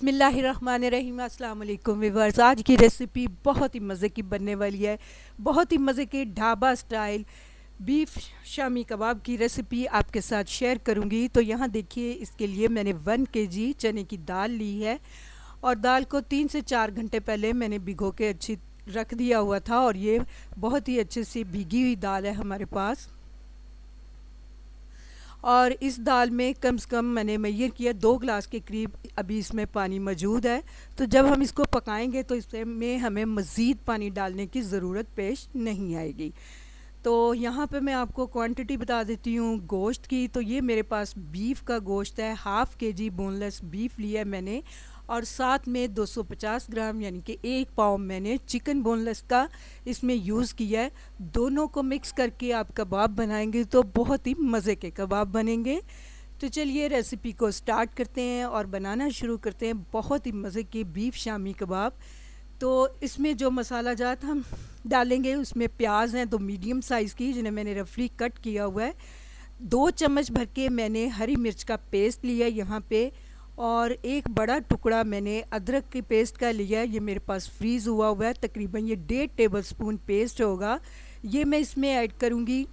बिस्मिल्लाहिर्रहमानिर्रहीम। अस्सलाम वालेकुम व्यूअर्स। आज की रेसिपी बहुत ही मज़े की बनने वाली है। बहुत ही मज़े के ढाबा स्टाइल बीफ शामी कबाब की रेसिपी आपके साथ शेयर करूंगी। तो यहाँ देखिए, इसके लिए मैंने 1 kg चने की दाल ली है और दाल को 3 से 4 घंटे पहले मैंने भिगो के अच्छी रख दिया हुआ था। और ये बहुत ही अच्छे से भीगी हुई दाल है हमारे पास। और इस दाल में कम से कम मैंने मैयर किया 2 गिलास के करीब अभी इसमें पानी मौजूद है। तो जब हम इसको पकाएंगे तो इसमें हमें मज़ीद पानी डालने की ज़रूरत पेश नहीं आएगी। तो यहाँ पे मैं आपको क्वांटिटी बता देती हूँ गोश्त की। तो ये मेरे पास बीफ का गोश्त है, हाफ़ kg बोनलेस बीफ लिया है मैंने। और साथ में 250 ग्राम यानी कि 1 पाव मैंने चिकन बोनलेस का इसमें यूज़ किया है। दोनों को मिक्स करके आप कबाब बनाएंगे तो बहुत ही मज़े के कबाब बनेंगे। तो चलिए रेसिपी को स्टार्ट करते हैं और बनाना शुरू करते हैं बहुत ही मज़े के बीफ शामी कबाब। तो इसमें जो मसाला जात हम डालेंगे उसमें प्याज हैं 2 मीडियम साइज़ की, जिन्हें मैंने रफली कट किया हुआ है। 2 चम्मच भर के मैंने हरी मिर्च का पेस्ट लिया है यहाँ पे। और एक बड़ा टुकड़ा मैंने अदरक के पेस्ट का लिया है, ये मेरे पास फ्रीज़ हुआ है। तकरीबन ये 1.5 टेबलस्पून पेस्ट होगा। ये मैं इसमें ऐड करूँगी।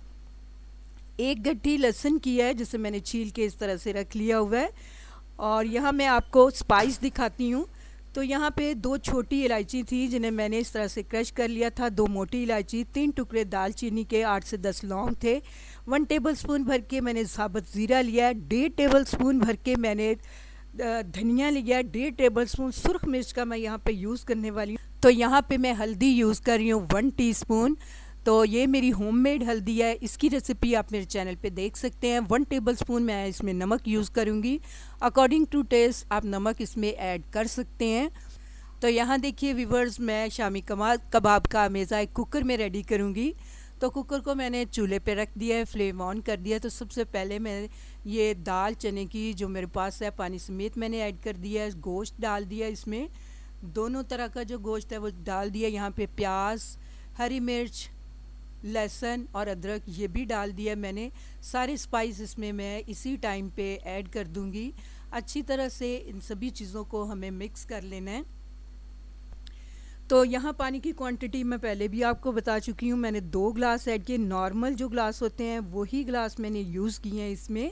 एक गड्ढी लहसुन की है जिसे मैंने छील के इस तरह से रख लिया हुआ है। और यहाँ मैं आपको स्पाइस दिखाती हूँ। तो यहाँ पे 2 छोटी इलायची थी जिन्हें मैंने इस तरह से क्रश कर लिया था, 2 मोटी इलायची, 3 टुकड़े दालचीनी के, 8 से 10 लौंग थे। 1 टेबलस्पून भर के मैंने साबुत ज़ीरा लिया है। 1.5 टेबलस्पून भर के मैंने धनिया लिया है। 1.5 टेबलस्पून सुर्ख मिर्च का मैं यहाँ पे यूज़ करने वाली हूँ। तो यहाँ पे मैं हल्दी यूज़ कर रही हूँ 1 टीस्पून। तो ये मेरी होममेड हल्दी है, इसकी रेसिपी आप मेरे चैनल पे देख सकते हैं। 1 टेबलस्पून मैं इसमें नमक यूज़ करूँगी। अकॉर्डिंग टू टेस्ट आप नमक इसमें ऐड कर सकते हैं। तो यहाँ देखिए व्यूवर्स, मैं शामी कबाब का मेज़ा एक कुकर में रेडी करूँगी। तो कुकर को मैंने चूल्हे पे रख दिया है, फ्लेम ऑन कर दिया। तो सबसे पहले मैं ये दाल चने की जो मेरे पास है पानी समेत मैंने ऐड कर दिया है। गोश्त डाल दिया इसमें, दोनों तरह का जो गोश्त है वो डाल दिया। यहाँ पे प्याज, हरी मिर्च, लहसुन और अदरक ये भी डाल दिया मैंने। सारे स्पाइस इसमें मैं इसी टाइम पे ऐड कर दूंगी। अच्छी तरह से इन सभी चीज़ों को हमें मिक्स कर लेना है। तो यहाँ पानी की क्वांटिटी मैं पहले भी आपको बता चुकी हूँ, मैंने 2 गिलास ऐड किए। नॉर्मल जो ग्लास होते हैं वही ग्लास मैंने यूज़ किए हैं इसमें।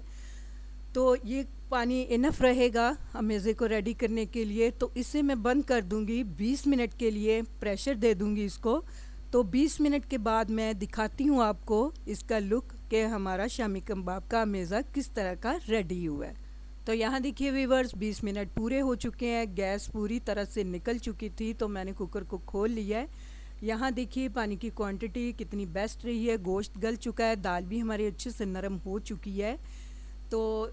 तो ये पानी इनफ रहेगा अमेज़े को रेडी करने के लिए। तो इसे मैं बंद कर दूंगी 20 मिनट के लिए, प्रेशर दे दूंगी इसको। तो 20 मिनट के बाद मैं दिखाती हूँ आपको इसका लुक कि हमारा शामी कबाब का अमेज़ा किस तरह का रेडी हुआ है। तो यहाँ देखिए व्यूवर्स, 20 मिनट पूरे हो चुके हैं, गैस पूरी तरह से निकल चुकी थी। तो मैंने कुकर को खोल लिया है। यहाँ देखिए पानी की क्वांटिटी कितनी बेस्ट रही है, गोश्त गल चुका है, दाल भी हमारी अच्छे से नरम हो चुकी है। तो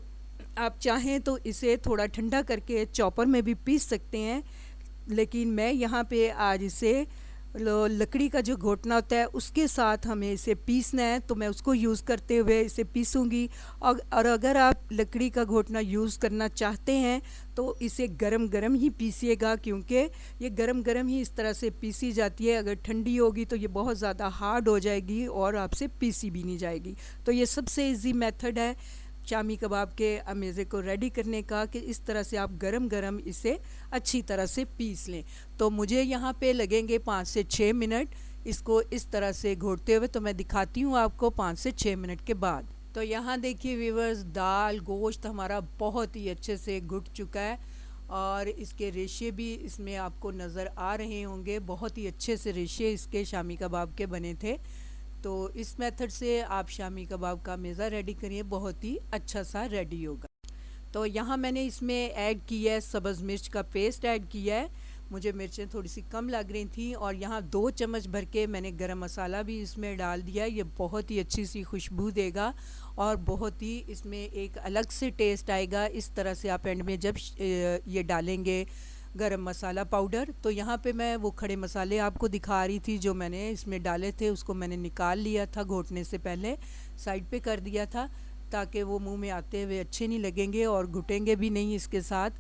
आप चाहें तो इसे थोड़ा ठंडा करके चॉपर में भी पीस सकते हैं, लेकिन मैं यहाँ पे आज इसे लकड़ी का जो घोटना होता है उसके साथ हमें इसे पीसना है। तो मैं उसको यूज़ करते हुए इसे पीसूँगी। और अगर आप लकड़ी का घोटना यूज़ करना चाहते हैं तो इसे गरम गरम ही पीसिएगा, क्योंकि ये गरम गरम ही इस तरह से पीसी जाती है। अगर ठंडी होगी तो ये बहुत ज़्यादा हार्ड हो जाएगी और आपसे पीसी भी नहीं जाएगी। तो ये सबसे इजी मेथड है शामी कबाब के अमेज़े को रेडी करने का, कि इस तरह से आप गरम गरम इसे अच्छी तरह से पीस लें। तो मुझे यहाँ पे लगेंगे 5 से 6 मिनट इसको इस तरह से घोटते हुए। तो मैं दिखाती हूँ आपको 5 से 6 मिनट के बाद। तो यहाँ देखिए व्यूवर्स, दाल गोश्त हमारा बहुत ही अच्छे से घुट चुका है और इसके रेशे भी इसमें आपको नज़र आ रहे होंगे। बहुत ही अच्छे से रेशे इसके शामी कबाब के बने थे। तो इस मेथड से आप शामी कबाब का मेज़ा रेडी करिए, बहुत ही अच्छा सा रेडी होगा। तो यहाँ मैंने इसमें ऐड किया है सब्ज़ मिर्च का पेस्ट ऐड किया है। मुझे मिर्चें थोड़ी सी कम लग रही थी। और यहाँ 2 चम्मच भर के मैंने गरम मसाला भी इसमें डाल दिया। ये बहुत ही अच्छी सी खुशबू देगा और बहुत ही इसमें एक अलग से टेस्ट आएगा। इस तरह से आप एंड में जब ये डालेंगे गरम मसाला पाउडर। तो यहाँ पे मैं वो खड़े मसाले आपको दिखा रही थी जो मैंने इसमें डाले थे, उसको मैंने निकाल लिया था घोटने से पहले, साइड पे कर दिया था ताकि वो मुंह में आते हुए अच्छे नहीं लगेंगे और घुटेंगे भी नहीं इसके साथ।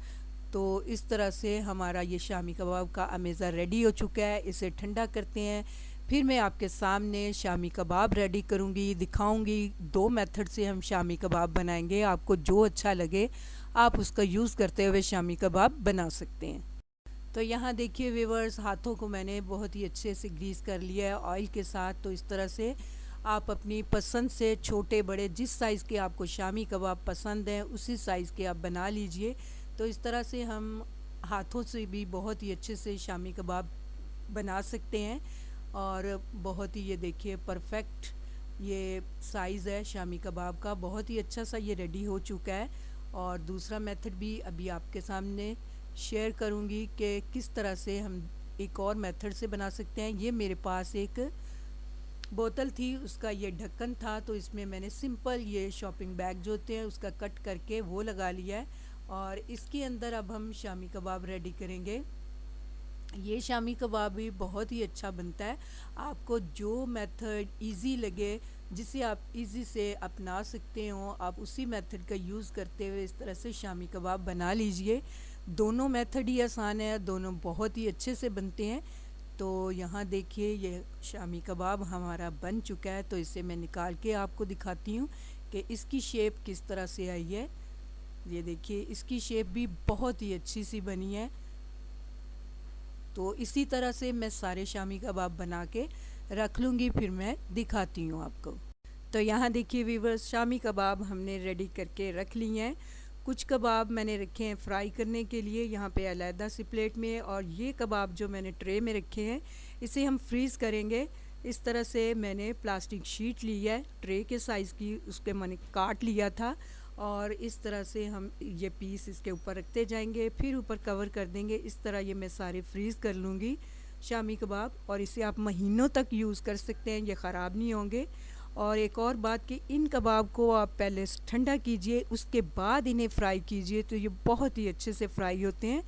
तो इस तरह से हमारा ये शामी कबाब का अमेज़ा रेडी हो चुका है। इसे ठंडा करते हैं, फिर मैं आपके सामने शामी कबाब रेडी करूँगी, दिखाऊँगी। 2 मेथड से हम शामी कबाब बनाएंगे, आपको जो अच्छा लगे आप उसका यूज़ करते हुए शामी कबाब बना सकते हैं। तो यहाँ देखिए व्यूअर्स, हाथों को मैंने बहुत ही अच्छे से ग्रीस कर लिया है ऑयल के साथ। तो इस तरह से आप अपनी पसंद से छोटे बड़े जिस साइज़ के आपको शामी कबाब पसंद हैं उसी साइज़ के आप बना लीजिए। तो इस तरह से हम हाथों से भी बहुत ही अच्छे से शामी कबाब बना सकते हैं। और बहुत ही ये देखिए परफेक्ट ये साइज़ है शामी कबाब का, बहुत ही अच्छा सा ये रेडी हो चुका है। और दूसरा मेथड भी अभी आपके सामने शेयर करूंगी कि किस तरह से हम एक और मेथड से बना सकते हैं। ये मेरे पास एक बोतल थी, उसका ये ढक्कन था, तो इसमें मैंने सिंपल ये शॉपिंग बैग जो होते हैं उसका कट करके वो लगा लिया है। और इसके अंदर अब हम शामी कबाब रेडी करेंगे। ये शामी कबाब भी बहुत ही अच्छा बनता है। आपको जो मेथड इजी लगे, जिसे आप इजी से अपना सकते हो, आप उसी मेथड का यूज़ करते हुए इस तरह से शामी कबाब बना लीजिए। दोनों मेथड ही आसान है, दोनों बहुत ही अच्छे से बनते हैं। तो यहाँ देखिए ये शामी कबाब हमारा बन चुका है। तो इसे मैं निकाल के आपको दिखाती हूँ कि इसकी शेप किस तरह से आई है। ये देखिए इसकी शेप भी बहुत ही अच्छी सी बनी है। तो इसी तरह से मैं सारे शामी कबाब बना के रख लूँगी, फिर मैं दिखाती हूँ आपको। तो यहाँ देखिए व्यूअर्स, शामी कबाब हमने रेडी करके रख लिए हैं। कुछ कबाब मैंने रखे हैं फ्राई करने के लिए यहाँ पे अलहदा सी प्लेट में, और ये कबाब जो मैंने ट्रे में रखे हैं इसे हम फ्रीज़ करेंगे। इस तरह से मैंने प्लास्टिक शीट ली है ट्रे के साइज़ की, उसके मैंने काट लिया था, और इस तरह से हम ये पीस इसके ऊपर रखते जाएंगे, फिर ऊपर कवर कर देंगे। इस तरह ये मैं सारे फ्रीज़ कर लूँगी शामी कबाब, और इसे आप महीनों तक यूज़ कर सकते हैं, ये ख़राब नहीं होंगे। और एक और बात कि इन कबाब को आप पहले ठंडा कीजिए, उसके बाद इन्हें फ्राई कीजिए, तो ये बहुत ही अच्छे से फ्राई होते हैं।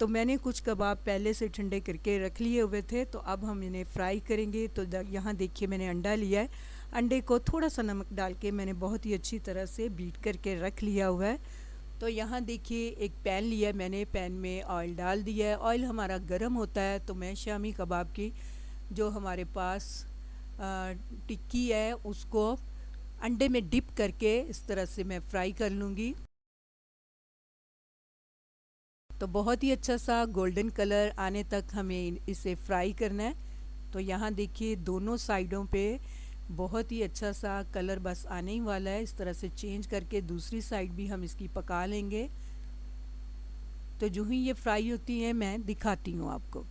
तो मैंने कुछ कबाब पहले से ठंडे करके रख लिए हुए थे, तो अब हम इन्हें फ्राई करेंगे। तो यहाँ देखिए मैंने अंडा लिया है, अंडे को थोड़ा सा नमक डाल के मैंने बहुत ही अच्छी तरह से बीट करके रख लिया हुआ है। तो यहाँ देखिए एक पैन लिया है मैंने, पैन में ऑयल डाल दिया है। ऑयल हमारा गर्म होता है तो मैं शामी कबाब की जो हमारे पास टिक्की है उसको अंडे में डिप करके इस तरह से मैं फ्राई कर लूँगी। तो बहुत ही अच्छा सा गोल्डन कलर आने तक हमें इसे फ्राई करना है। तो यहाँ देखिए दोनों साइडों पे बहुत ही अच्छा सा कलर बस आने ही वाला है। इस तरह से चेंज करके दूसरी साइड भी हम इसकी पका लेंगे। तो जो ही ये फ्राई होती है मैं दिखाती हूँ आपको।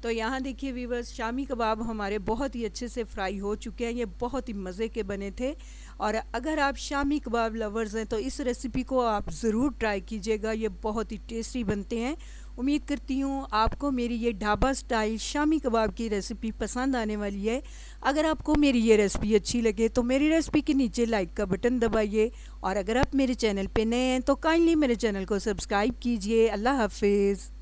तो यहाँ देखिए व्यूअर्स, शामी कबाब हमारे बहुत ही अच्छे से फ्राई हो चुके हैं, ये बहुत ही मज़े के बने थे। और अगर आप शामी कबाब लवर्स हैं तो इस रेसिपी को आप ज़रूर ट्राई कीजिएगा, ये बहुत ही टेस्टी बनते हैं। उम्मीद करती हूँ आपको मेरी ये ढाबा स्टाइल शामी कबाब की रेसिपी पसंद आने वाली है। अगर आपको मेरी ये रेसिपी अच्छी लगे तो मेरी रेसिपी के नीचे लाइक का बटन दबाइए, और अगर आप मेरे चैनल पे नए हैं तो काइंडली मेरे चैनल को सब्सक्राइब कीजिए। अल्लाह हाफिज़।